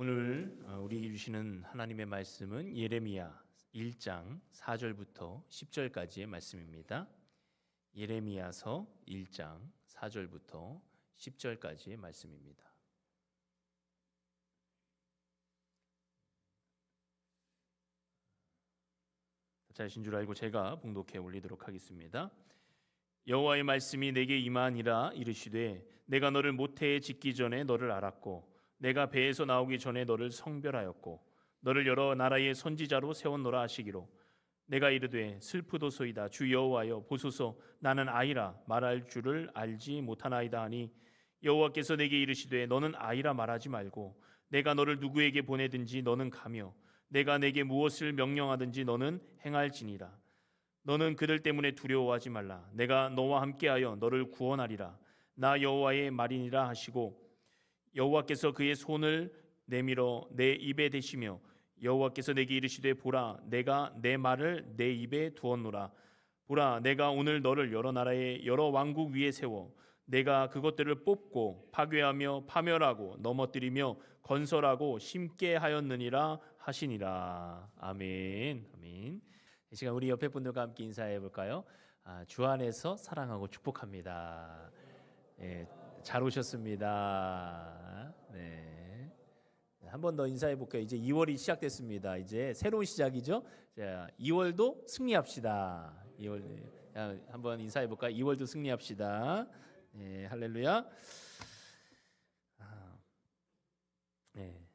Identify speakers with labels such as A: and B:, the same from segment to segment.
A: 오늘 우리에게 주시는 하나님의 말씀은 예레미야 1장 4절부터 10절까지의 말씀입니다. 예레미야서 1장 4절부터 10절까지의 말씀입니다. 잘하신 줄 알고 제가 봉독해 올리도록 하겠습니다. 여호와의 말씀이 내게 임하니라. 이르시되 내가 너를 모태에 짓기 전에 너를 알았고 내가 배에서 나오기 전에 너를 성별하였고 너를 여러 나라의 선지자로 세웠노라 하시기로 내가 이르되 슬프도소이다. 주 여호와여 보소서 나는 아이라 말할 줄을 알지 못하나이다 하니 여호와께서 내게 이르시되 너는 아이라 말하지 말고 내가 너를 누구에게 보내든지 너는 가며 내가 내게 무엇을 명령하든지 너는 행할지니라. 너는 그들 때문에 두려워하지 말라. 내가 너와 함께하여 너를 구원하리라. 나 여호와의 말이니라 하시고 여호와께서 그의 손을 내밀어 내 입에 대시며 여호와께서 내게 이르시되 보라 내가 내 말을 내 입에 두었노라. 보라 내가 오늘 너를 여러 나라의 여러 왕국 위에 세워 내가 그것들을 뽑고 파괴하며 파멸하고 넘어뜨리며 건설하고 심게 하였느니라 하시니라. 아멘. 아멘. 이 시간 우리 옆에 분들과 함께 인사해 볼까요? 주 안에서 사랑하고 축복합니다. 잘 오셨습니다. 네. 한 번 더 인사해 볼게요. 이제 2월이 시작됐습니다. 이제 새로운 시작이죠. 자, 2월도 승리합시다. 2월 한번 인사해 볼까요? 2월도 승리합시다. 네, 할렐루야. 네.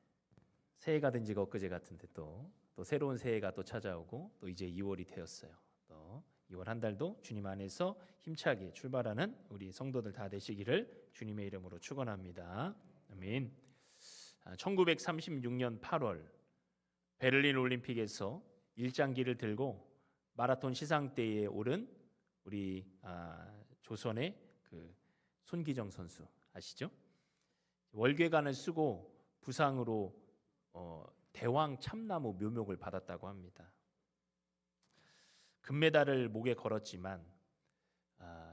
A: 새해가 된 지가 엊그제 같은데 또 새로운 새해가 또 찾아오고 또 이제 2월이 되었어요. 또 2월 한 달도 주님 안에서 힘차게 출발하는 우리 성도들 다 되시기를 주님의 이름으로 축원합니다. 아멘. 1936년 8월 베를린 올림픽에서 일장기를 들고 마라톤 시상대에 오른 우리 조선의 그 손기정 선수 아시죠? 월계관을 쓰고 부상으로 대왕 참나무 묘목을 받았다고 합니다. 금메달을 목에 걸었지만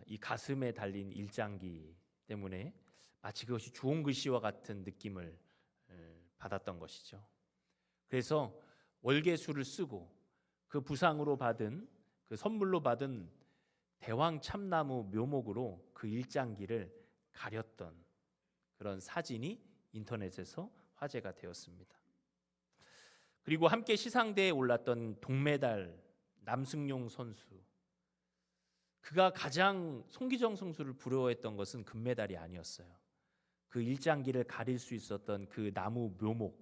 A: 이 가슴에 달린 일장기 때문에 마치 그것이 주홍 글씨와 같은 느낌을 받았던 것이죠. 그래서 월계수를 쓰고 그 부상으로 받은 그 선물로 받은 대왕 참나무 묘목으로 그 일장기를 가렸던 그런 사진이 인터넷에서 화제가 되었습니다. 그리고 함께 시상대에 올랐던 동메달 남승용 선수, 그가 가장 손기정 선수를 부러워했던 것은 금메달이 아니었어요. 그 일장기를 가릴 수 있었던 그 나무 묘목,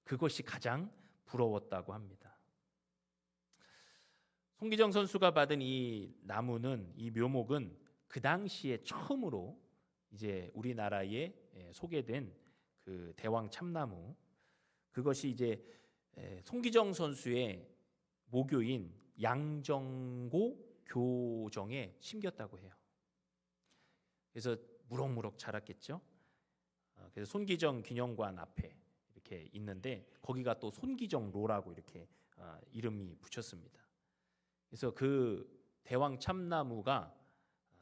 A: 그것이 가장 부러웠다고 합니다. 손기정 선수가 받은 이 나무는, 이 묘목은 그 당시에 처음으로 이제 우리나라에 소개된 그 대왕 참나무, 그것이 이제 손기정 선수의 모교인 양정고 교정에 심겼다고 해요. 그래서 무럭무럭 자랐겠죠. 그래서 손기정 기념관 앞에 이렇게 있는데 거기가 또 손기정로라고 이렇게 이름이 붙였습니다. 그래서 그 대왕 참나무가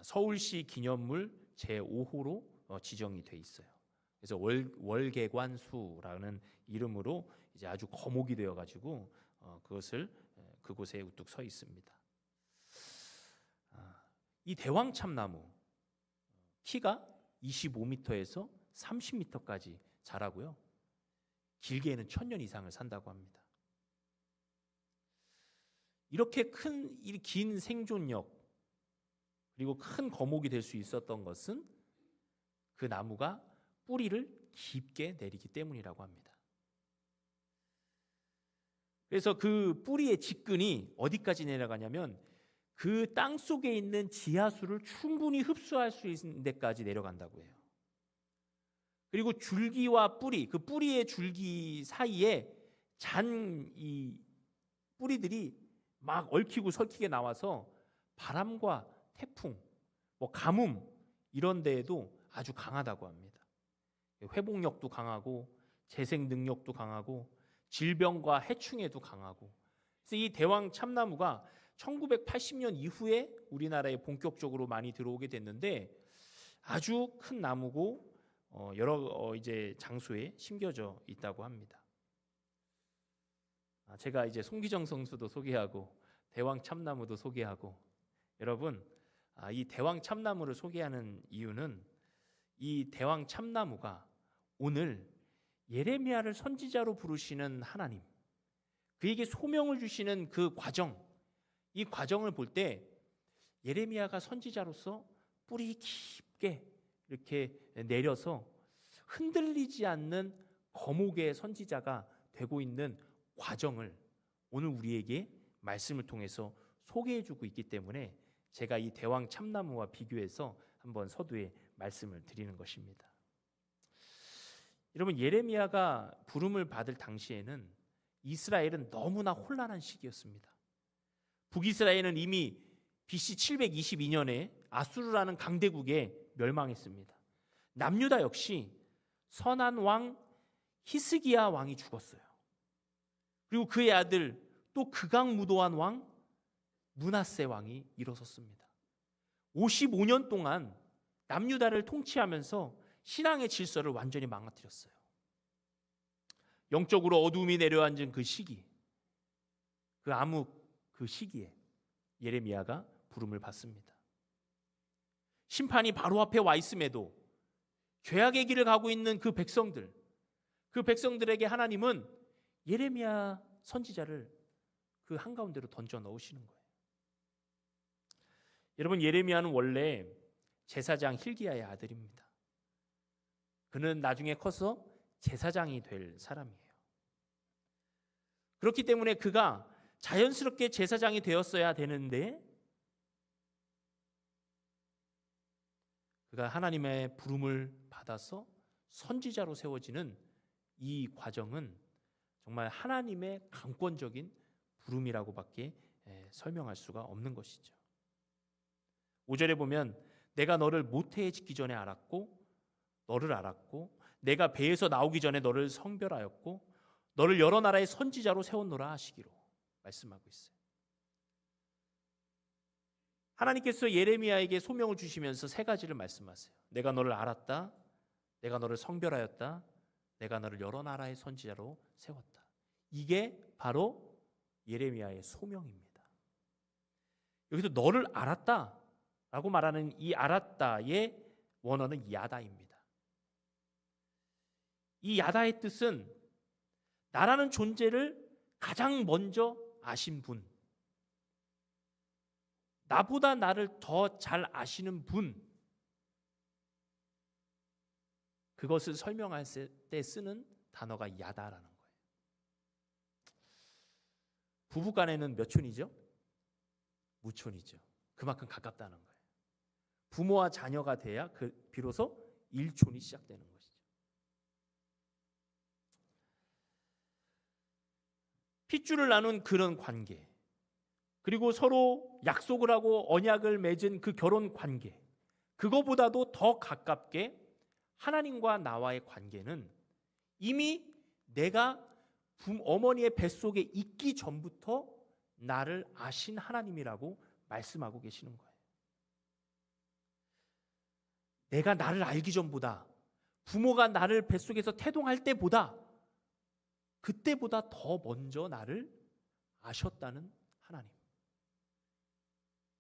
A: 서울시 기념물 제5호로 지정이 돼 있어요. 그래서 월계관수라는 이름으로 이제 아주 거목이 되어가지고 그곳에 우뚝 서 있습니다. 이 대왕 참나무 키가 25m에서 30m까지 자라고요. 길게는 1000년 이상을 산다고 합니다. 이렇게 긴 생존력 그리고 큰 거목이 될 수 있었던 것은 그 나무가 뿌리를 깊게 내리기 때문이라고 합니다. 그래서 그 뿌리의 직근이 어디까지 내려가냐면 그 땅 속에 있는 지하수를 충분히 흡수할 수 있는 데까지 내려간다고 해요. 그리고 줄기와 뿌리, 그 뿌리의 줄기 사이에 이 뿌리들이 막 얽히고 설키게 나와서 바람과 태풍, 가뭄 이런 데에도 아주 강하다고 합니다. 회복력도 강하고 재생 능력도 강하고 질병과 해충에도 강하고. 그래서 이 대왕 참나무가 1980년 이후에 우리나라에 본격적으로 많이 들어오게 됐는데 아주 큰 나무고 여러 이제 장소에 심겨져 있다고 합니다. 제가 이제 송기정 선수도 소개하고 대왕 참나무도 소개하고, 여러분, 이 대왕 참나무를 소개하는 이유는 이 대왕 참나무가 오늘 예레미야를 선지자로 부르시는 하나님, 그에게 소명을 주시는 그 과정, 이 과정을 볼 때 예레미야가 선지자로서 뿌리 깊게 이렇게 내려서 흔들리지 않는 거목의 선지자가 되고 있는 과정을 오늘 우리에게 말씀을 통해서 소개해주고 있기 때문에 제가 이 대왕 참나무와 비교해서 한번 서두에 말씀을 드리는 것입니다. 여러분, 예레미야가 부름을 받을 당시에는 이스라엘은 너무나 혼란한 시기였습니다. 북이스라엘은 이미 BC 722년에 아수르라는 강대국에 멸망했습니다. 남유다 역시 선한 왕 히스기야 왕이 죽었어요. 그리고 그의 아들 또 극악무도한 왕 므낫세 왕이 일어섰습니다. 55년 동안 남유다를 통치하면서 신앙의 질서를 완전히 망가뜨렸어요. 영적으로 어두움이 내려앉은 그 시기, 그 암흑 그 시기에 예레미야가 부름을 받습니다. 심판이 바로 앞에 와 있음에도 죄악의 길을 가고 있는 그 백성들에게 하나님은 예레미야 선지자를 그 한가운데로 던져 넣으시는 거예요. 여러분, 예레미야는 원래 제사장 hil기야의 아들입니다. 그는 나중에 커서 제사장이 될 사람이에요. 그렇기 때문에 그가 자연스럽게 제사장이 되었어야 되는데 그가 하나님의 부름을 받아서 선지자로 세워지는 이 과정은 정말 하나님의 강권적인 부름이라고밖에 설명할 수가 없는 것이죠. 5절에 보면 내가 너를 모태에 짓기 전에 너를 알았고 내가 배에서 나오기 전에 너를 성별하였고 너를 여러 나라의 선지자로 세웠노라 하시기로 말씀하고 있어요. 하나님께서 예레미야에게 소명을 주시면서 세 가지를 말씀하세요. 내가 너를 알았다, 내가 너를 성별하였다, 내가 너를 여러 나라의 선지자로 세웠다. 이게 바로 예레미야의 소명입니다. 여기서 너를 알았다라고 말하는 이 알았다의 원어는 야다입니다. 이 야다의 뜻은 나라는 존재를 가장 먼저 아신 분, 나보다 나를 더 잘 아시는 분, 그것을 설명할 때 쓰는 단어가 야다라는 거예요. 부부간에는 몇 촌이죠? 무촌이죠. 그만큼 가깝다는 거예요. 부모와 자녀가 돼야 비로소 일촌이 시작되는 것이죠. 핏줄을 나눈 그런 관계, 그리고 서로 약속을 하고 언약을 맺은 그 결혼 관계, 그거보다도 더 가깝게 하나님과 나와의 관계는 이미 내가 어머니의 뱃속에 있기 전부터 나를 아신 하나님이라고 말씀하고 계시는 거예요. 내가 나를 알기 전보다, 부모가 나를 뱃속에서 태동할 때보다, 그때보다 더 먼저 나를 아셨다는 하나님.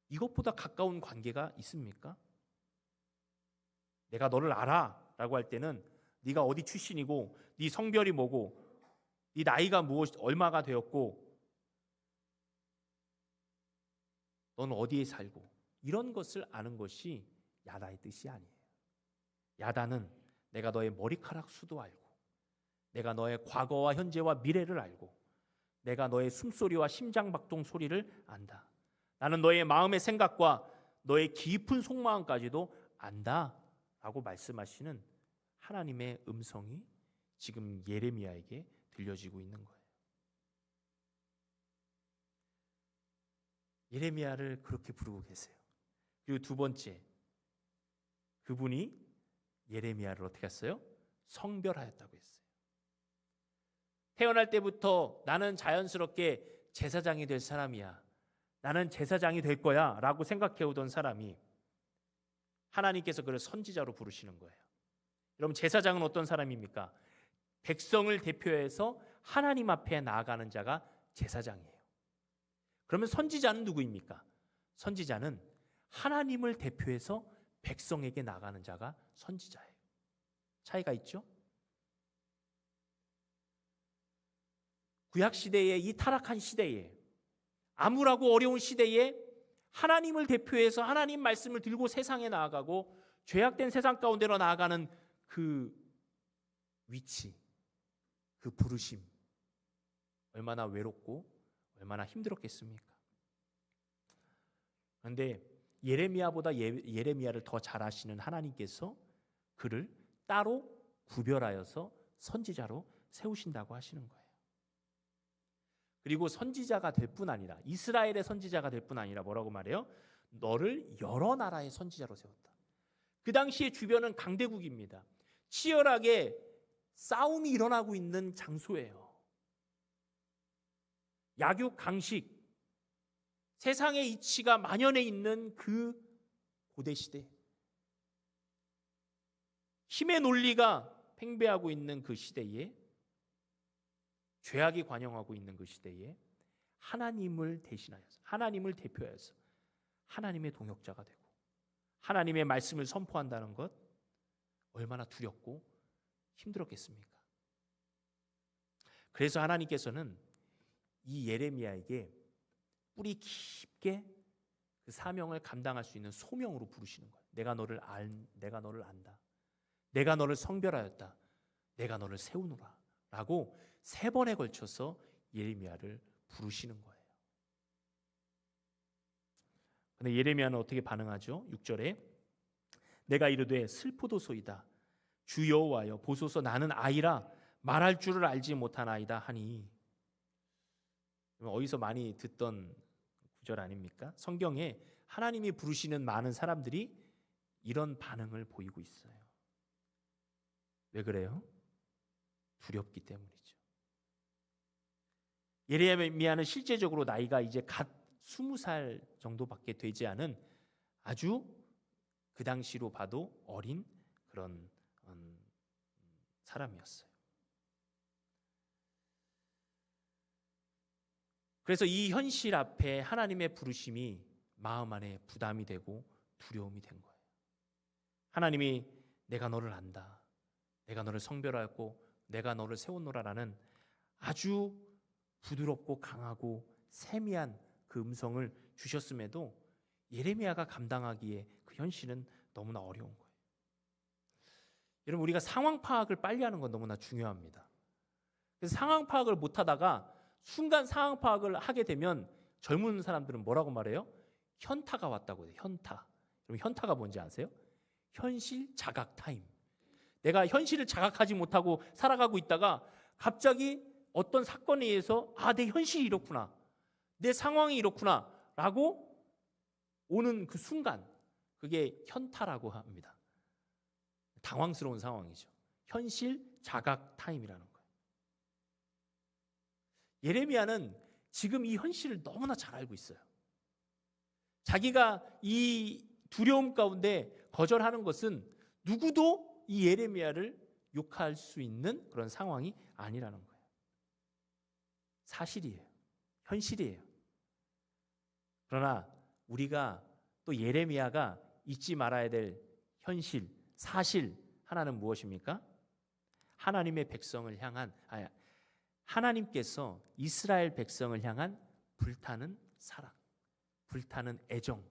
A: 이것보다 가까운 관계가 있습니까? 내가 너를 알아 라고 할 때는 네가 어디 출신이고 네 성별이 뭐고 네 나이가 얼마가 되었고 너는 어디에 살고 이런 것을 아는 것이 야다의 뜻이 아니에요. 야다는 내가 너의 머리카락 수도 알고, 내가 너의 과거와 현재와 미래를 알고, 내가 너의 숨소리와 심장박동 소리를 안다. 나는 너의 마음의 생각과 너의 깊은 속마음까지도 안다 라고 말씀하시는 하나님의 음성이 지금 예레미야에게 들려지고 있는 거예요. 예레미야를 그렇게 부르고 계세요. 그리고 두 번째, 그분이 예레미야를 어떻게 했어요? 성별하였다고 했어요. 태어날 때부터 나는 자연스럽게 제사장이 될 사람이야, 나는 제사장이 될 거야 라고 생각해오던 사람이 하나님께서 그를 선지자로 부르시는 거예요. 여러분, 제사장은 어떤 사람입니까? 백성을 대표해서 하나님 앞에 나아가는 자가 제사장이에요. 그러면 선지자는 누구입니까? 선지자는 하나님을 대표해서 백성에게 나가는 자가 선지자예요. 차이가 있죠? 구약시대의 이 타락한 시대에, 암울하고 어려운 시대에 하나님을 대표해서 하나님 말씀을 들고 세상에 나아가고 죄악된 세상 가운데로 나아가는 그 위치, 그 부르심, 얼마나 외롭고 얼마나 힘들었겠습니까? 그런데 예레미야보다 예레미야를 더 잘 아시는 하나님께서 그를 따로 구별하여서 선지자로 세우신다고 하시는 거예요. 그리고 선지자가 될 뿐 아니라, 이스라엘의 선지자가 될 뿐 아니라 뭐라고 말해요? 너를 여러 나라의 선지자로 세웠다. 그 당시에 주변은 강대국입니다. 치열하게 싸움이 일어나고 있는 장소예요. 약육, 강식, 세상의 이치가 만연해 있는 그 고대 시대, 힘의 논리가 팽배하고 있는 그 시대에, 죄악이 관영하고 있는 그 시대에 하나님을 대신하여서, 하나님을 대표하여서 하나님의 동역자가 되고 하나님의 말씀을 선포한다는 것, 얼마나 두렵고 힘들었겠습니까? 그래서 하나님께서는 이 예레미야에게 뿌리 깊게 그 사명을 감당할 수 있는 소명으로 부르시는 거예요. 내가 너를 안다. 내가 너를 성별하였다. 내가 너를 세우노라. 라고 3번에 걸쳐서 예레미야를 부르시는 거예요. 근데 예레미야는 어떻게 반응하죠? 6절에 내가 이르되 슬프도소이다. 주 여호와여 보소서 나는 아이라 말할 줄을 알지 못하나이다 하니. 어디서 많이 듣던 구절 아닙니까? 성경에 하나님이 부르시는 많은 사람들이 이런 반응을 보이고 있어요. 왜 그래요? 두렵기 때문이죠. 예레미야는 실제적으로 나이가 이제 갓 20살 정도밖에 되지 않은 아주 그 당시로 봐도 어린 그런 사람이었어요. 그래서 이 현실 앞에 하나님의 부르심이 마음 안에 부담이 되고 두려움이 된 거예요. 하나님이 내가 너를 안다. 내가 너를 성별하였고 내가 너를 세웠노라라는 아주 부드럽고 강하고 세미한 그 음성을 주셨음에도 예레미야가 감당하기에 그 현실은 너무나 어려운 거예요. 여러분, 우리가 상황 파악을 빨리 하는 건 너무나 중요합니다. 그래서 상황 파악을 못하다가 순간 상황 파악을 하게 되면 젊은 사람들은 뭐라고 말해요? 현타가 왔다고 해요. 현타. 그럼 현타가 뭔지 아세요? 현실 자각 타임. 내가 현실을 자각하지 못하고 살아가고 있다가 갑자기 어떤 사건에 의해서 내 현실이 이렇구나, 내 상황이 이렇구나 라고 오는 그 순간, 그게 현타라고 합니다. 당황스러운 상황이죠. 현실 자각 타임이라는 거예요. 예레미야는 지금 이 현실을 너무나 잘 알고 있어요. 자기가 이 두려움 가운데 거절하는 것은 누구도 이 예레미야를 욕할 수 있는 그런 상황이 아니라는 거예요. 사실이에요. 현실이에요. 그러나 우리가 또 예레미야가 잊지 말아야 될 현실, 사실 하나는 무엇입니까? 하나님의 백성을 향한, 하나님께서 이스라엘 백성을 향한 불타는 사랑, 불타는 애정,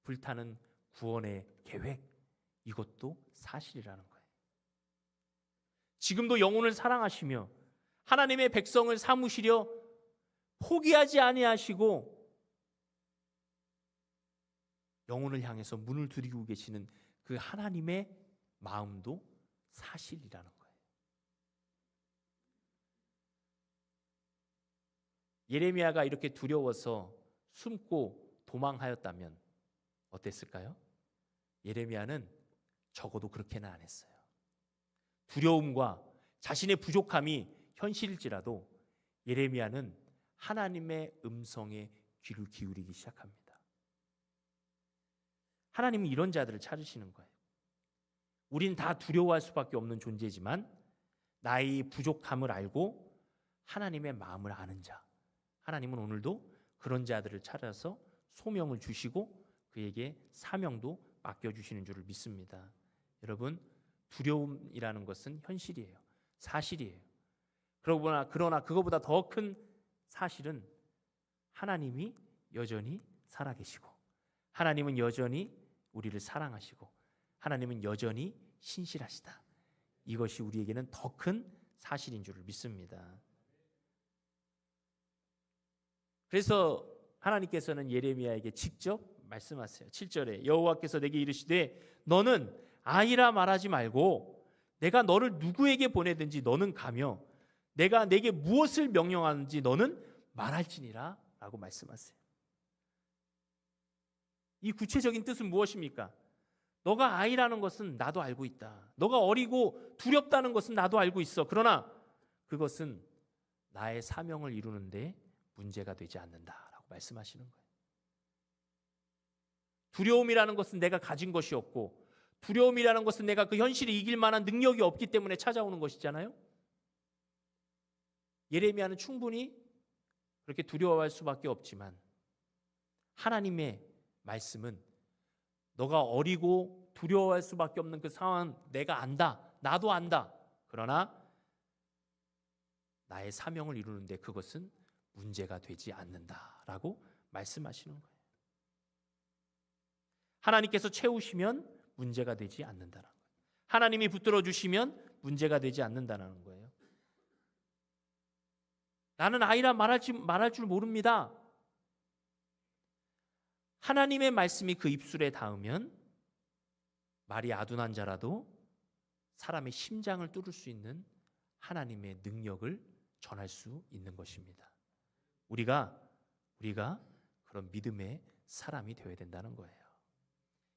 A: 불타는 구원의 계획, 이것도 사실이라는 거예요. 지금도 영혼을 사랑하시며 하나님의 백성을 삼으시려 포기하지 아니하시고 영혼을 향해서 문을 두드리고 계시는 그 하나님의 마음도 사실이라는 거예요. 예레미야가 이렇게 두려워서 숨고 도망하였다면 어땠을까요? 예레미야는 적어도 그렇게는 안 했어요. 두려움과 자신의 부족함이 현실일지라도 예레미야는 하나님의 음성에 귀를 기울이기 시작합니다. 하나님은 이런 자들을 찾으시는 거예요. 우린 다 두려워할 수밖에 없는 존재지만 나의 부족함을 알고 하나님의 마음을 아는 자, 하나님은 오늘도 그런 자들을 찾아서 소명을 주시고 그에게 사명도 맡겨주시는 줄을 믿습니다. 여러분, 두려움이라는 것은 현실이에요. 사실이에요. 그러나 그거보다 더 큰 사실은 하나님이 여전히 살아계시고, 하나님은 여전히 우리를 사랑하시고, 하나님은 여전히 신실하시다. 이것이 우리에게는 더 큰 사실인 줄을 믿습니다. 그래서 하나님께서는 예레미야에게 직접 말씀하세요. 7절에 여호와께서 내게 이르시되 너는 아이라 말하지 말고 내가 너를 누구에게 보내든지 너는 가며 내가 내게 무엇을 명령하는지 너는 말할지니라 라고 말씀하세요. 이 구체적인 뜻은 무엇입니까? 너가 아이라는 것은 나도 알고 있다. 너가 어리고 두렵다는 것은 나도 알고 있어. 그러나 그것은 나의 사명을 이루는데 문제가 되지 않는다라고 말씀하시는 거예요. 두려움이라는 것은 내가 가진 것이 없고, 두려움이라는 것은 내가 그 현실을 이길 만한 능력이 없기 때문에 찾아오는 것이잖아요. 예레미야는 충분히 그렇게 두려워할 수밖에 없지만 하나님의 말씀은 너가 어리고 두려워할 수밖에 없는 그 상황 내가 안다. 나도 안다. 그러나 나의 사명을 이루는데 그것은 문제가 되지 않는다라고 말씀하시는 거예요. 하나님께서 채우시면 문제가 되지 않는다는 거예요. 하나님이 붙들어 주시면 문제가 되지 않는다는 거예요. 나는 아이라 말할 줄 모릅니다. 하나님의 말씀이 그 입술에 닿으면 말이 아둔한 자라도 사람의 심장을 뚫을 수 있는 하나님의 능력을 전할 수 있는 것입니다. 우리가 그런 믿음의 사람이 되어야 된다는 거예요.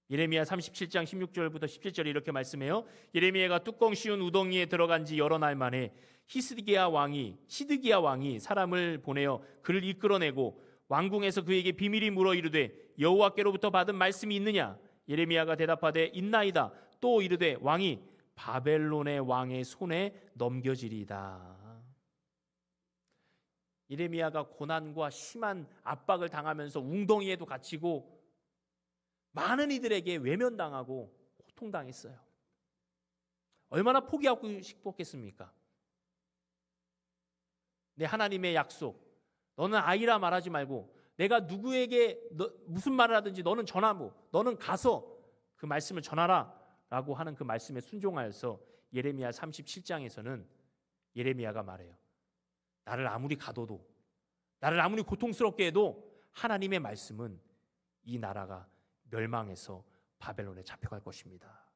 A: 예레미야 37장 16절부터 17절에 이렇게 말씀해요. 예레미야가 뚜껑 씌운 우덩이에 들어간 지 여러 날 만에 시드기야 왕이 사람을 보내어 그를 이끌어내고 왕궁에서 그에게 비밀이 물어 이르되 여호와께로부터 받은 말씀이 있느냐? 예레미야가 대답하되 있나이다. 또 이르되 왕이 바벨론의 왕의 손에 넘겨지리이다. 예레미야가 고난과 심한 압박을 당하면서 웅덩이에도 갇히고 많은 이들에게 외면당하고 고통당했어요. 얼마나 포기하고 싶었겠습니까? 내 하나님의 약속, 너는 아이라 말하지 말고 내가 누구에게 무슨 말을 하든지 너는 전하고 너는 가서 그 말씀을 전하라 라고 하는 그 말씀에 순종하여서 예레미야 37장에서는 예레미야가 말해요. 나를 아무리 가둬도, 나를 아무리 고통스럽게 해도 하나님의 말씀은 이 나라가 멸망해서 바벨론에 잡혀갈 것입니다.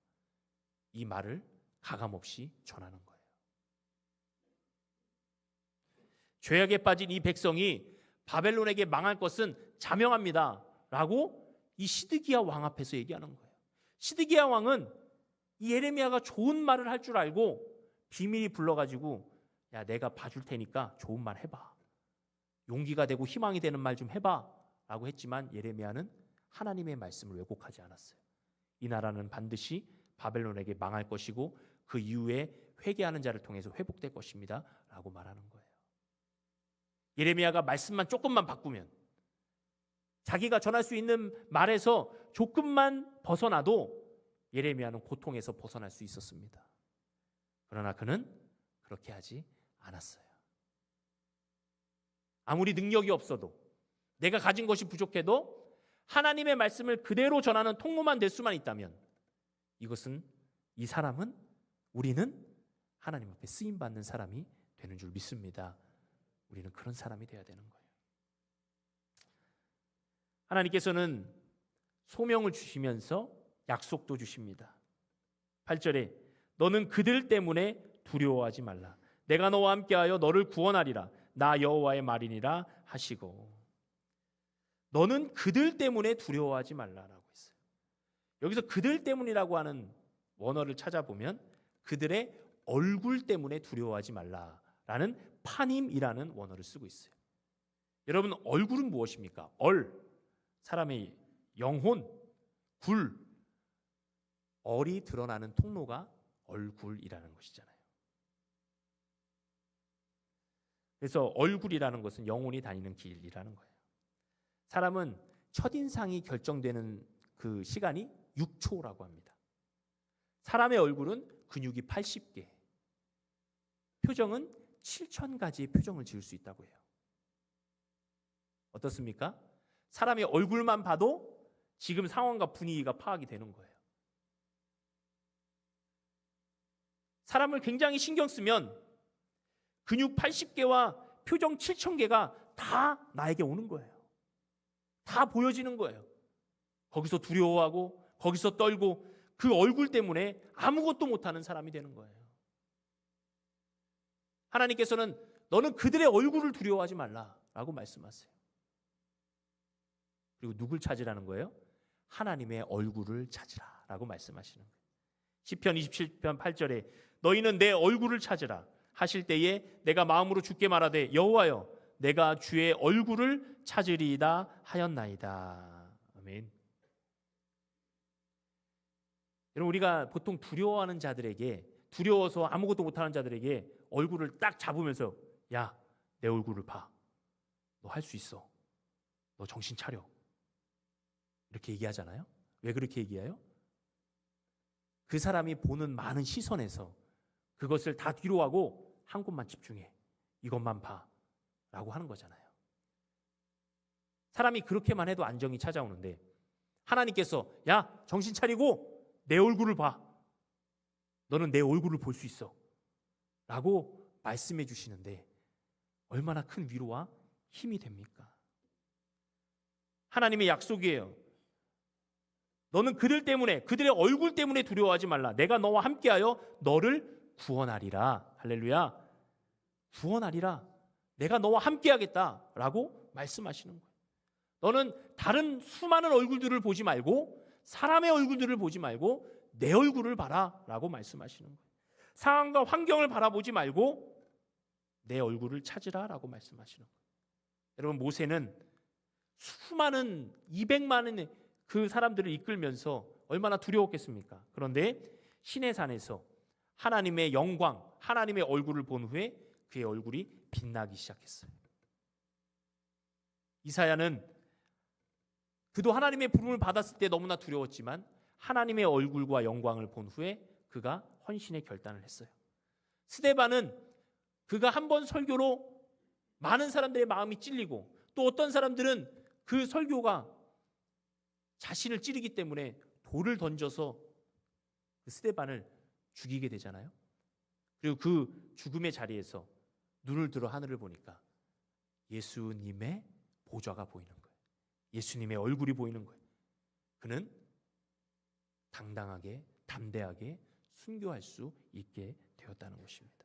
A: 이 말을 가감없이 전하는 거예요. 죄악에 빠진 이 백성이 바벨론에게 망할 것은 자명합니다 라고 이 시드기야 왕 앞에서 얘기하는 거예요. 시드기야 왕은 이 예레미야가 좋은 말을 할 줄 알고 비밀이 불러가지고 야, 내가 봐줄 테니까 좋은 말 해봐, 용기가 되고 희망이 되는 말 좀 해봐 라고 했지만 예레미야는 하나님의 말씀을 왜곡하지 않았어요. 이 나라는 반드시 바벨론에게 망할 것이고 그 이후에 회개하는 자를 통해서 회복될 것입니다 라고 말하는 거예요. 예레미야가 말씀만 조금만 바꾸면, 자기가 전할 수 있는 말에서 조금만 벗어나도 예레미야는 고통에서 벗어날 수 있었습니다. 그러나 그는 그렇게 하지 않았어요. 아무리 능력이 없어도, 내가 가진 것이 부족해도 하나님의 말씀을 그대로 전하는 통로만 될 수만 있다면 이 사람은, 우리는 하나님 앞에 쓰임받는 사람이 되는 줄 믿습니다. 우리는 그런 사람이 되어야 되는 거예요. 하나님께서는 소명을 주시면서 약속도 주십니다. 8절에 너는 그들 때문에 두려워하지 말라. 내가 너와 함께하여 너를 구원하리라. 나 여호와의 말이니라 하시고, 너는 그들 때문에 두려워하지 말라라고 했어요. 여기서 그들 때문이라고 하는 원어를 찾아보면 그들의 얼굴 때문에 두려워하지 말라라는 파님이라는 원어를 쓰고 있어요. 여러분, 얼굴은 무엇입니까? 사람의 영혼, 굴, 얼이 드러나는 통로가 얼굴이라는 것이잖아요. 그래서 얼굴이라는 것은 영혼이 다니는 길이라는 거예요. 사람은 첫인상이 결정되는 그 시간이 6초라고 합니다. 사람의 얼굴은 근육이 80개, 표정은 7,000가지의 표정을 지을 수 있다고 해요. 어떻습니까? 사람의 얼굴만 봐도 지금 상황과 분위기가 파악이 되는 거예요. 사람을 굉장히 신경 쓰면 근육 80개와 표정 7,000개가 다 나에게 오는 거예요. 다 보여지는 거예요. 거기서 두려워하고 거기서 떨고 그 얼굴 때문에 아무것도 못하는 사람이 되는 거예요. 하나님께서는 너는 그들의 얼굴을 두려워하지 말라라고 말씀하세요. 그리고 누굴 찾으라는 거예요? 하나님의 얼굴을 찾으라라고 말씀하시는 거예요. 시편 27편 8절에 너희는 내 얼굴을 찾으라 하실 때에 내가 마음으로 주께 말하되 여호와여 내가 주의 얼굴을 찾으리이다 하였나이다. 아멘. 여러분, 우리가 보통 두려워하는 자들에게, 두려워서 아무것도 못하는 자들에게 얼굴을 딱 잡으면서 야, 내 얼굴을 봐. 너 할 수 있어. 너 정신 차려. 이렇게 얘기하잖아요. 왜 그렇게 얘기해요? 그 사람이 보는 많은 시선에서 그것을 다 뒤로 하고 한 곳만 집중해. 이것만 봐. 라고 하는 거잖아요. 사람이 그렇게만 해도 안정이 찾아오는데 하나님께서 야, 정신 차리고 내 얼굴을 봐. 너는 내 얼굴을 볼 수 있어. 라고 말씀해 주시는데 얼마나 큰 위로와 힘이 됩니까? 하나님의 약속이에요. 너는 그들 때문에, 그들의 얼굴 때문에 두려워하지 말라. 내가 너와 함께하여 너를 구원하리라. 할렐루야. 구원하리라. 내가 너와 함께하겠다라고 말씀하시는 거예요. 너는 다른 수많은 얼굴들을 보지 말고 사람의 얼굴들을 보지 말고 내 얼굴을 봐라라고 말씀하시는 거예요. 상황과 환경을 바라보지 말고 내 얼굴을 찾으라라고 말씀하시는 거예요. 여러분, 모세는 수많은 200만의 그 사람들을 이끌면서 얼마나 두려웠겠습니까? 그런데 시내산에서 하나님의 영광, 하나님의 얼굴을 본 후에 그의 얼굴이 빛나기 시작했어요. 이사야는 그도 하나님의 부름을 받았을 때 너무나 두려웠지만 하나님의 얼굴과 영광을 본 후에 그가 헌신의 결단을 했어요. 스데반은 그가 한 번 설교로 많은 사람들의 마음이 찔리고 또 어떤 사람들은 그 설교가 자신을 찌르기 때문에 돌을 던져서 그 스데반을 죽이게 되잖아요. 그리고 그 죽음의 자리에서 눈을 들어 하늘을 보니까 예수님의 보좌가 보이는 거예요. 예수님의 얼굴이 보이는 거예요. 그는 당당하게, 담대하게 순교할 수 있게 되었다는 것입니다.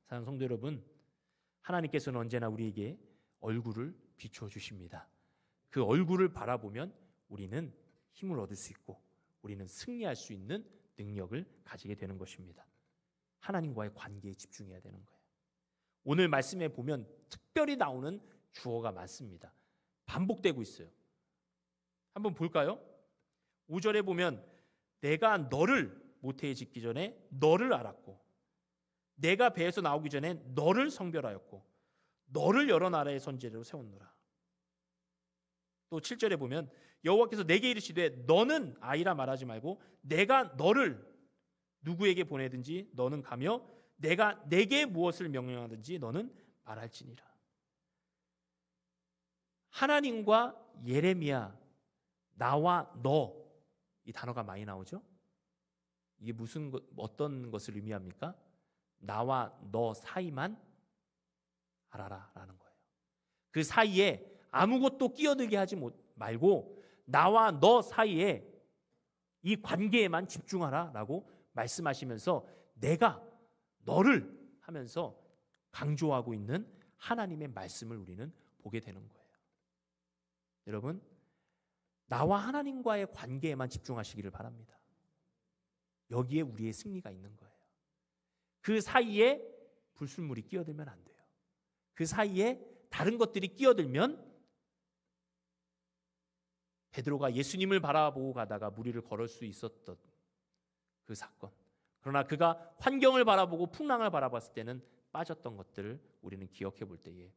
A: 사랑하는 성도 여러분, 하나님께서는 언제나 우리에게 얼굴을 비추어 주십니다. 그 얼굴을 바라보면 우리는 힘을 얻을 수 있고 우리는 승리할 수 있는 능력을 가지게 되는 것입니다. 하나님과의 관계에 집중해야 되는 거예요. 오늘 말씀에 보면 특별히 나오는 주어가 많습니다. 반복되고 있어요. 한번 볼까요? 5절에 보면 내가 너를 모태에 짓기 전에 너를 알았고 내가 배에서 나오기 전에 너를 성별하였고 너를 여러 나라의 선지자로 세웠노라. 또 7절에 보면 여호와께서 내게 이르시되 너는 아이라 말하지 말고 내가 너를 누구에게 보내든지 너는 가며 내가 내게 무엇을 명령하든지 너는 말할지니라. 하나님과 예레미야, 나와 너, 이 단어가 많이 나오죠? 이게 어떤 것을 의미합니까? 나와 너 사이만 알아라 라는 거예요. 그 사이에 아무것도 끼어들게 하지 말고 나와 너 사이에 이 관계에만 집중하라 라고 말씀하시면서 내가 너를 하면서 강조하고 있는 하나님의 말씀을 우리는 보게 되는 거예요. 여러분, 나와 하나님과의 관계에만 집중하시기를 바랍니다. 여기에 우리의 승리가 있는 거예요. 그 사이에 불순물이 끼어들면 안 돼요. 그 사이에 다른 것들이 끼어들면 베드로가 예수님을 바라보고 가다가 무리를 걸을 수 있었던 그 사건. 그러나 그가 환경을 바라보고 풍랑을 바라봤을 때는 빠졌던 것들을 우리는 기억해 볼 때에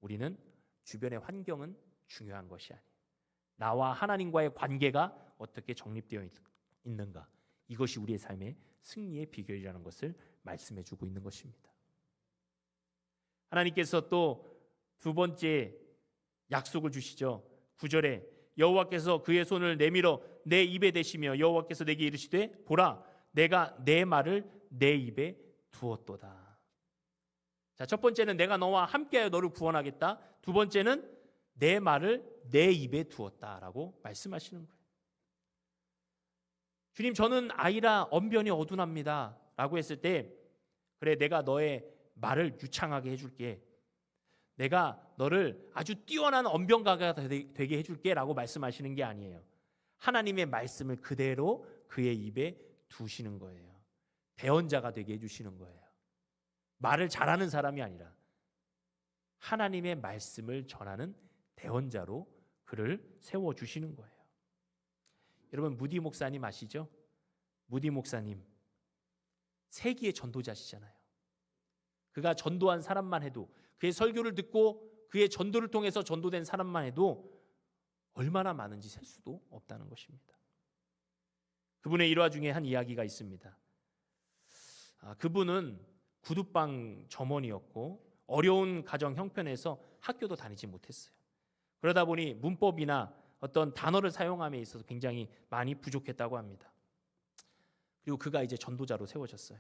A: 우리는 주변의 환경은 중요한 것이 아니에요. 나와 하나님과의 관계가 어떻게 정립되어 있는가. 이것이 우리의 삶의 승리의 비결이라는 것을 말씀해 주고 있는 것입니다. 하나님께서 또 두 번째 약속을 주시죠. 9절에 여호와께서 그의 손을 내밀어 내 입에 대시며 여호와께서 내게 이르시되 보라 내가 내 말을 내 입에 두었도다. 자, 첫 번째는 내가 너와 함께하여 너를 구원하겠다. 두 번째는 내 말을 내 입에 두었다라고 말씀하시는 거예요. 주님, 저는 아이라 언변이 어둔합니다 라고 했을 때 그래, 내가 너의 말을 유창하게 해줄게. 내가 너를 아주 뛰어난 언변가가 되게 해줄게 라고 말씀하시는 게 아니에요. 하나님의 말씀을 그대로 그의 입에 두시는 거예요. 대언자가 되게 해주시는 거예요. 말을 잘하는 사람이 아니라 하나님의 말씀을 전하는 대언자로 그를 세워주시는 거예요. 여러분, 무디 목사님 아시죠? 무디 목사님 세기의 전도자시잖아요. 그가 전도한 사람만 해도, 그의 설교를 듣고 그의 전도를 통해서 전도된 사람만 해도 얼마나 많은지 셀 수도 없다는 것입니다. 그분의 일화 중에 한 이야기가 있습니다. 그분은 구두방 점원이었고 어려운 가정 형편에서 학교도 다니지 못했어요. 그러다 보니 문법이나 어떤 단어를 사용함에 있어서 굉장히 많이 부족했다고 합니다. 그리고 그가 이제 전도자로 세워졌어요.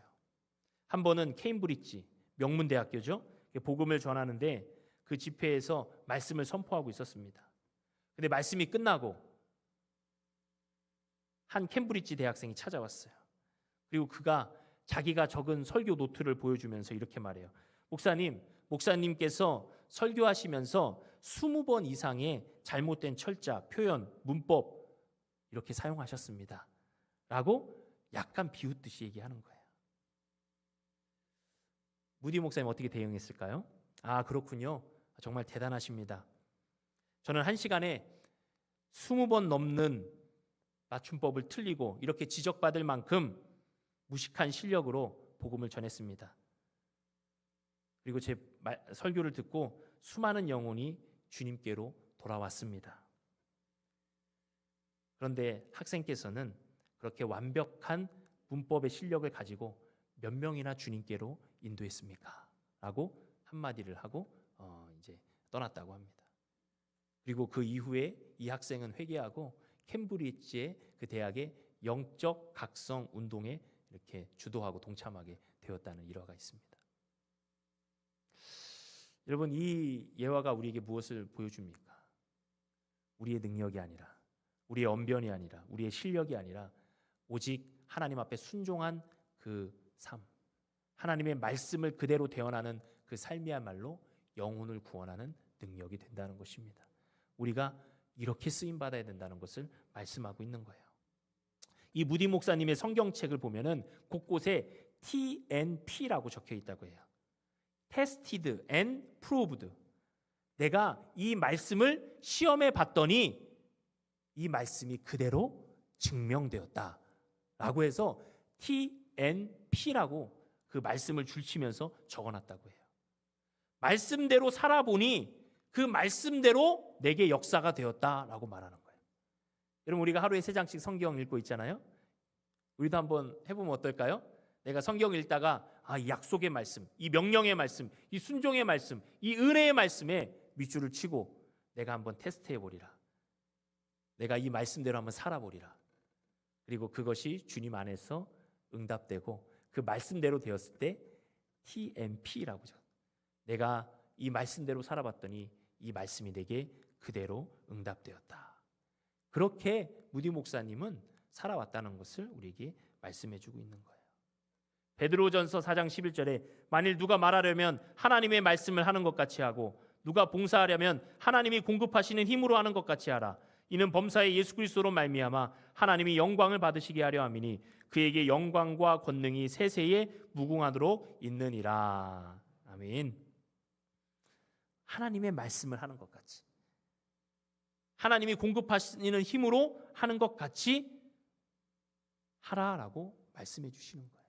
A: 한 번은 케임브리지 명문대학교죠. 복음을 전하는데 그 집회에서 말씀을 선포하고 있었습니다. 근데 말씀이 끝나고 한 캠브리지 대학생이 찾아왔어요. 그리고 그가 자기가 적은 설교 노트를 보여주면서 이렇게 말해요. 목사님께서 설교하시면서 20번 이상의 잘못된 철자, 표현, 문법 이렇게 사용하셨습니다 라고 약간 비웃듯이 얘기하는 거예요. 무디 목사님 어떻게 대응했을까요? 그렇군요. 정말 대단하십니다. 저는 한 시간에 20번 넘는 맞춤법을 틀리고 이렇게 지적받을 만큼 무식한 실력으로 복음을 전했습니다. 그리고 제 설교를 듣고 수많은 영혼이 주님께로 돌아왔습니다. 그런데 학생께서는 그렇게 완벽한 문법의 실력을 가지고 몇 명이나 주님께로 인도했습니까? 라고 한마디를 하고 이제 떠났다고 합니다. 그리고 그 이후에 이 학생은 회개하고 캠브리지의 그 대학의 영적 각성 운동에 이렇게 주도하고 동참하게 되었다는 일화가 있습니다. 여러분, 이 예화가 우리에게 무엇을 보여줍니까? 우리의 능력이 아니라, 우리의 언변이 아니라, 우리의 실력이 아니라 오직 하나님 앞에 순종한 그 삶, 하나님의 말씀을 그대로 대언하는 그 삶이야말로 영혼을 구원하는 능력이 된다는 것입니다. 우리가 이렇게 쓰임받아야 된다는 것을 말씀하고 있는 거예요. 이 무디 목사님의 성경책을 보면은 곳곳에 TNP라고 적혀 있다고 해요. Tested and Proved. 내가 이 말씀을 시험해 봤더니 이 말씀이 그대로 증명되었다 라고 해서 TNP라고 그 말씀을 줄치면서 적어놨다고 해요. 말씀대로 살아보니 그 말씀대로 내게 역사가 되었다라고 말하는 거예요. 여러분, 우리가 하루에 3장씩 성경 읽고 있잖아요. 우리도 한번 해보면 어떨까요? 내가 성경 읽다가 이 약속의 말씀, 이 명령의 말씀, 이 순종의 말씀, 이 은혜의 말씀에 밑줄을 치고 내가 한번 테스트해보리라. 내가 이 말씀대로 한번 살아보리라. 그리고 그것이 주님 안에서 응답되고 그 말씀대로 되었을 때 TMP라고 하죠. 내가 이 말씀대로 살아봤더니 이 말씀이 내게 그대로 응답되었다. 그렇게 무디 목사님은 살아왔다는 것을 우리에게 말씀해주고 있는 거예요. 베드로전서 4장 11절에 만일 누가 말하려면 하나님의 말씀을 하는 것 같이 하고 누가 봉사하려면 하나님이 공급하시는 힘으로 하는 것 같이 하라. 이는 범사의 예수 그리스도로 말미암아 하나님이 영광을 받으시게 하려 함이니 그에게 영광과 권능이 세세에 무궁하도록 있느니라. 아멘. 하나님의 말씀을 하는 것 같이. 하나님이 공급하시는 힘으로 하는 것 같이 하라라고 말씀해 주시는 거예요.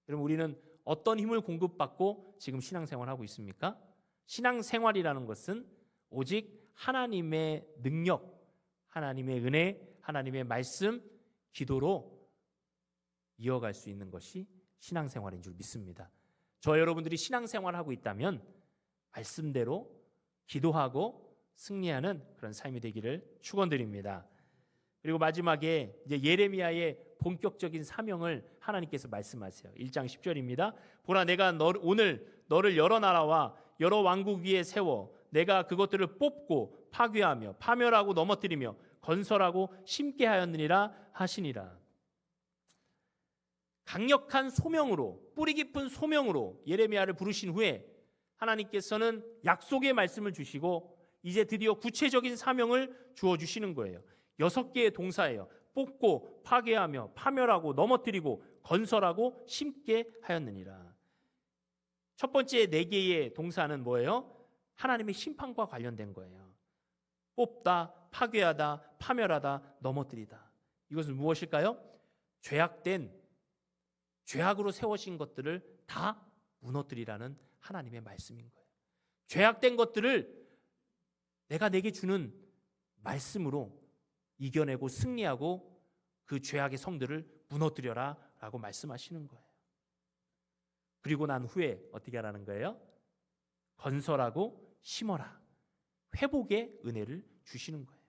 A: 여러분, 우리는 어떤 힘을 공급받고 지금 신앙생활하고 있습니까? 신앙생활이라는 것은 오직 하나님의 능력, 하나님의 은혜, 하나님의 말씀, 기도로 이어갈 수 있는 것이 신앙생활인 줄 믿습니다. 저 여러분들이 신앙생활하고 있다면 말씀대로 기도하고 승리하는 그런 삶이 되기를 축원드립니다. 그리고 마지막에 이제 예레미야의 본격적인 사명을 하나님께서 말씀하세요. 1장 10절입니다. 보라, 내가 오늘 너를 여러 나라와 여러 왕국 위에 세워 내가 그것들을 뽑고 파괴하며 파멸하고 넘어뜨리며 건설하고 심게 하였느니라 하시니라. 강력한 소명으로, 뿌리 깊은 소명으로 예레미야를 부르신 후에 하나님께서는 약속의 말씀을 주시고 이제 드디어 구체적인 사명을 주어 주시는 거예요. 6개의 동사예요. 뽑고 파괴하며 파멸하고 넘어뜨리고 건설하고 심게 하였느니라. 첫 번째 4개의 동사는 뭐예요? 하나님의 심판과 관련된 거예요. 뽑다, 파괴하다, 파멸하다, 넘어뜨리다. 이것은 무엇일까요? 죄악으로 세워진 것들을 다 무너뜨리라는 하나님의 말씀인 거예요. 죄악된 것들을 내가 내게 주는 말씀으로 이겨내고 승리하고 그 죄악의 성들을 무너뜨려라 라고 말씀하시는 거예요. 그리고 난 후에 어떻게 하라는 거예요? 건설하고 심어라. 회복의 은혜를 주시는 거예요.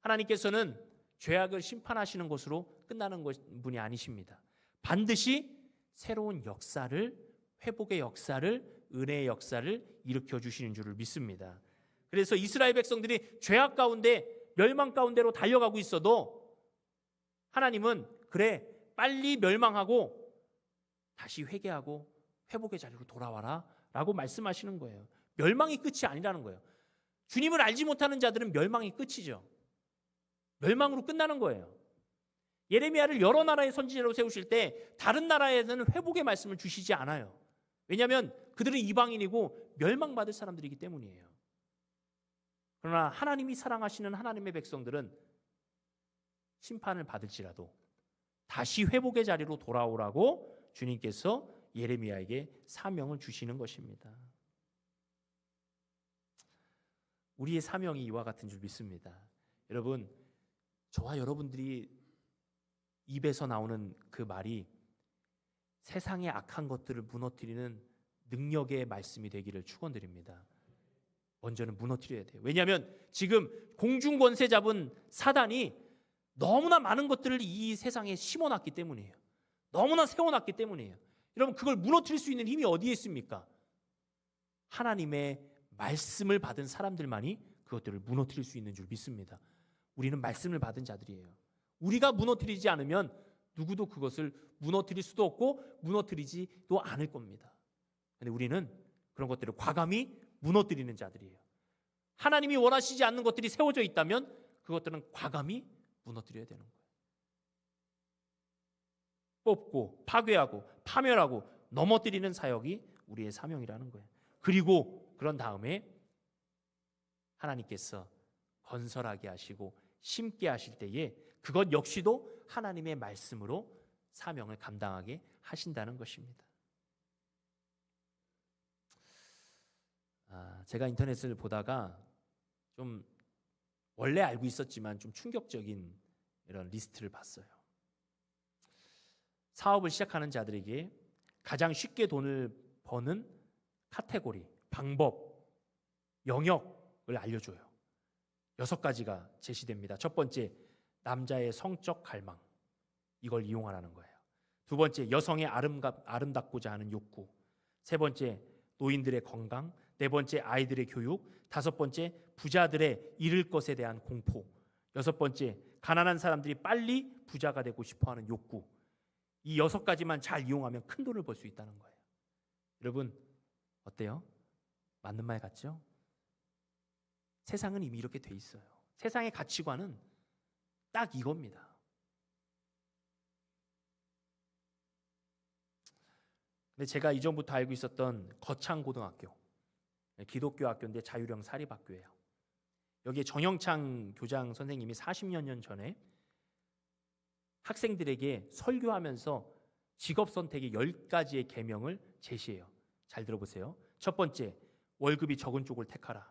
A: 하나님께서는 죄악을 심판하시는 것으로 끝나는 분이 아니십니다. 반드시 새로운 역사를, 회복의 역사를, 은혜의 역사를 일으켜 주시는 줄을 믿습니다. 그래서 이스라엘 백성들이 죄악 가운데, 멸망 가운데로 달려가고 있어도 하나님은 그래, 빨리 멸망하고 다시 회개하고 회복의 자리로 돌아와라 라고 말씀하시는 거예요. 멸망이 끝이 아니라는 거예요. 주님을 알지 못하는 자들은 멸망이 끝이죠. 멸망으로 끝나는 거예요. 예레미야를 여러 나라의 선지자로 세우실 때 다른 나라에는 회복의 말씀을 주시지 않아요. 왜냐하면 그들은 이방인이고 멸망받을 사람들이기 때문이에요. 그러나 하나님이 사랑하시는 하나님의 백성들은 심판을 받을지라도 다시 회복의 자리로 돌아오라고 주님께서 예레미야에게 사명을 주시는 것입니다. 우리의 사명이 이와 같은 줄 믿습니다. 여러분, 저와 여러분들이 입에서 나오는 그 말이 세상의 악한 것들을 무너뜨리는 능력의 말씀이 되기를 축원드립니다. 먼저는 무너뜨려야 돼요. 왜냐하면 지금 공중권세 잡은 사단이 너무나 많은 것들을 이 세상에 심어놨기 때문이에요. 너무나 세워놨기 때문이에요. 여러분, 그걸 무너뜨릴 수 있는 힘이 어디에 있습니까? 하나님의 말씀을 받은 사람들만이 그것들을 무너뜨릴 수 있는 줄 믿습니다. 우리는 말씀을 받은 자들이에요. 우리가 무너뜨리지 않으면 누구도 그것을 무너뜨릴 수도 없고 무너뜨리지도 않을 겁니다. 그런데 우리는 그런 것들을 과감히 무너뜨리는 자들이에요. 하나님이 원하시지 않는 것들이 세워져 있다면 그것들은 과감히 무너뜨려야 되는 거예요. 뽑고 파괴하고 파멸하고 넘어뜨리는 사역이 우리의 사명이라는 거예요. 그리고 그런 다음에 하나님께서 건설하게 하시고 심게 하실 때에 그것 역시도 하나님의 말씀으로 사명을 감당하게 하신다는 것입니다. 제가 인터넷을 보다가 좀 원래 알고 있었지만 좀 충격적인 이런 리스트를 봤어요. 사업을 시작하는 자들에게 가장 쉽게 돈을 버는 카테고리, 방법, 영역을 알려줘요. 6가지가 제시됩니다. 첫 번째, 남자의 성적 갈망. 이걸 이용하라는 거예요. 두 번째, 여성의 아름답고자 하는 욕구. 세 번째, 노인들의 건강. 네 번째, 아이들의 교육. 다섯 번째, 부자들의 잃을 것에 대한 공포. 여섯 번째, 가난한 사람들이 빨리 부자가 되고 싶어하는 욕구. 이 6가지만 잘 이용하면 큰 돈을 벌 수 있다는 거예요. 여러분, 어때요? 맞는 말 같죠? 세상은 이미 이렇게 돼 있어요. 세상의 가치관은 딱 이겁니다. 근데 제가 이전부터 알고 있었던 거창고등학교, 기독교 학교인데 자율형 사립학교예요. 여기에 정영창 교장 선생님이 40년 전에 학생들에게 설교하면서 직업 선택의 10가지의 계명을 제시해요. 잘 들어보세요. 첫 번째, 월급이 적은 쪽을 택하라.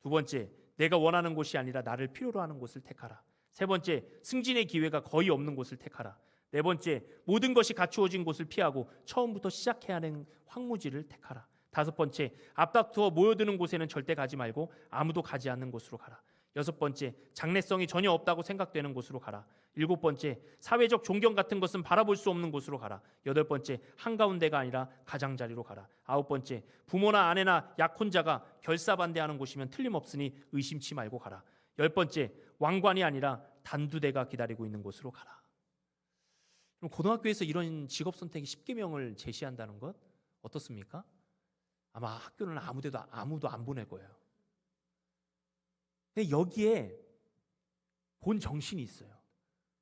A: 두 번째, 내가 원하는 곳이 아니라 나를 필요로 하는 곳을 택하라. 세 번째, 승진의 기회가 거의 없는 곳을 택하라. 네 번째, 모든 것이 갖추어진 곳을 피하고 처음부터 시작해야 하는 황무지를 택하라. 다섯 번째, 앞다투어 모여드는 곳에는 절대 가지 말고 아무도 가지 않는 곳으로 가라. 여섯 번째, 장래성이 전혀 없다고 생각되는 곳으로 가라. 일곱 번째, 사회적 존경 같은 것은 바라볼 수 없는 곳으로 가라. 여덟 번째, 한가운데가 아니라 가장자리로 가라. 아홉 번째, 부모나 아내나 약혼자가 결사반대하는 곳이면 틀림없으니 의심치 말고 가라. 열 번째, 왕관이 아니라 단두대가 기다리고 있는 곳으로 가라. 그럼 고등학교에서 이런 직업 선택의 10계명을 제시한다는 것 어떻습니까? 아마 학교는 아무도 안 보낼 거예요. 근데 여기에 본 정신이 있어요.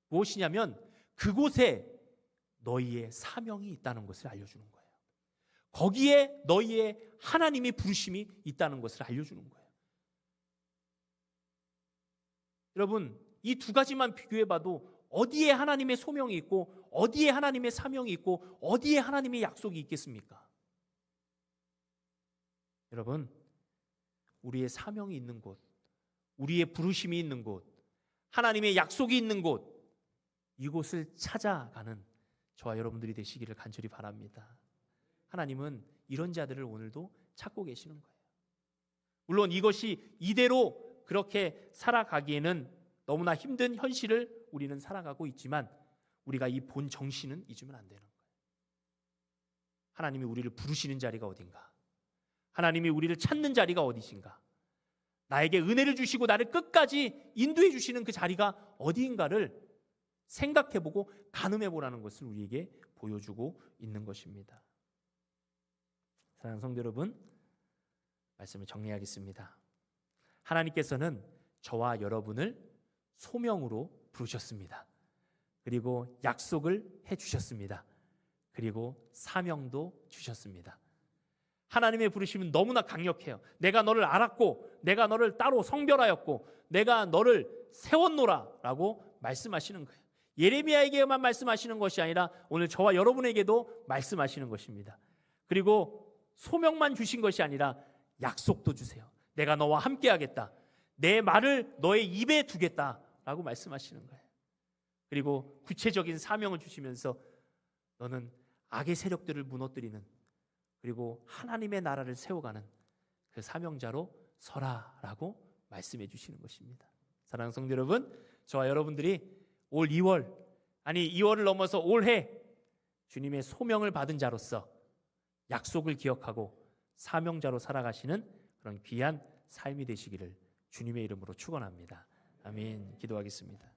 A: 무엇이냐면 그곳에 너희의 사명이 있다는 것을 알려주는 거예요. 거기에 너희의 하나님의 부르심이 있다는 것을 알려주는 거예요. 여러분, 이 두 가지만 비교해봐도 어디에 하나님의 소명이 있고 어디에 하나님의 사명이 있고 어디에 하나님의 약속이 있겠습니까? 여러분, 우리의 사명이 있는 곳, 우리의 부르심이 있는 곳, 하나님의 약속이 있는 곳, 이곳을 찾아가는 저와 여러분들이 되시기를 간절히 바랍니다. 하나님은 이런 자들을 오늘도 찾고 계시는 거예요. 물론 이것이 이대로 그렇게 살아가기에는 너무나 힘든 현실을 우리는 살아가고 있지만 우리가 이 본 정신은 잊으면 안 되는 거예요. 하나님이 우리를 부르시는 자리가 어딘가? 하나님이 우리를 찾는 자리가 어디신가? 나에게 은혜를 주시고 나를 끝까지 인도해 주시는 그 자리가 어디인가를 생각해보고 가늠해보라는 것을 우리에게 보여주고 있는 것입니다. 사랑하는 성도 여러분, 말씀을 정리하겠습니다. 하나님께서는 저와 여러분을 소명으로 부르셨습니다. 그리고 약속을 해주셨습니다. 그리고 사명도 주셨습니다. 하나님의 부르심은 너무나 강력해요. 내가 너를 알았고 내가 너를 따로 성별하였고 내가 너를 세웠노라 라고 말씀하시는 거예요. 예레미야에게만 말씀하시는 것이 아니라 오늘 저와 여러분에게도 말씀하시는 것입니다. 그리고 소명만 주신 것이 아니라 약속도 주세요. 내가 너와 함께 하겠다. 내 말을 너의 입에 두겠다 라고 말씀하시는 거예요. 그리고 구체적인 사명을 주시면서 너는 악의 세력들을 무너뜨리는 그리고 하나님의 나라를 세워가는 그 사명자로 서라라고 말씀해 주시는 것입니다. 사랑하는 성도 여러분, 저와 여러분들이 올 2월 아니 2월을 넘어서 올해 주님의 소명을 받은 자로서 약속을 기억하고 사명자로 살아가시는 그런 귀한 삶이 되시기를 주님의 이름으로 축원합니다. 아멘. 기도하겠습니다.